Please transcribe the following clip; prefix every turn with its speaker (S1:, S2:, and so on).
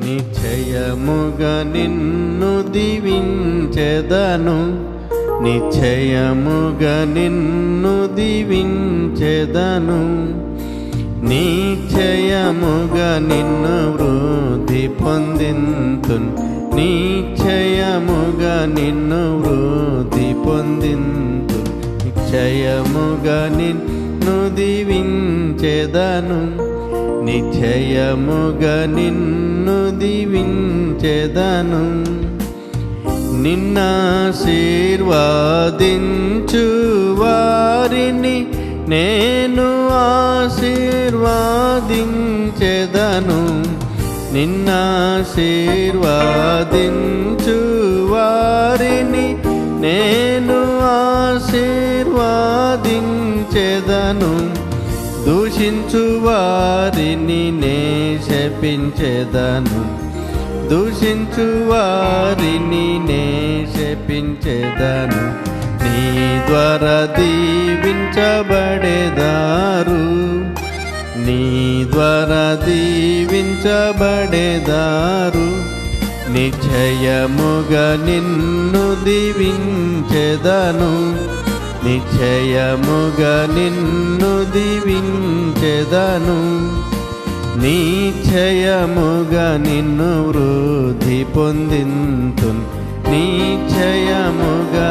S1: నిశ్చయముగా నిన్ను దీవించెదను, నిశ్చయముగా నిన్ను దీవించెదను, నిశ్చయముగా నిన్ను వృద్ధి పొందింతున్, నిశ్చయముగా నిన్ను వృద్ధి పొందింతున్, నిశ్చయముగా నిన్ను దీవించెదను, నిశ్చయముగా నిన్ను దీవించెదను. నిన్నాశీర్వదించు వారిని నేను ఆశీర్వదించెదను, నిన్నాశీర్వదించు వారిని నేను ఆశీర్వదించెదను, దూషించు వారిని నే శపించెదను, దూషించు వారిని నే శపించెదను. నీ ద్వారా దీవించబడేదారు, నీ ద్వారా దీవించబడేదారు, నిశ్చయముగా నిన్ను దీవించెదను, నిశ్చయముగా నిన్ను దీవించెదను, నిశ్చయముగా నిన్ను వృద్ధి పొందింతున్, నిశ్చయముగా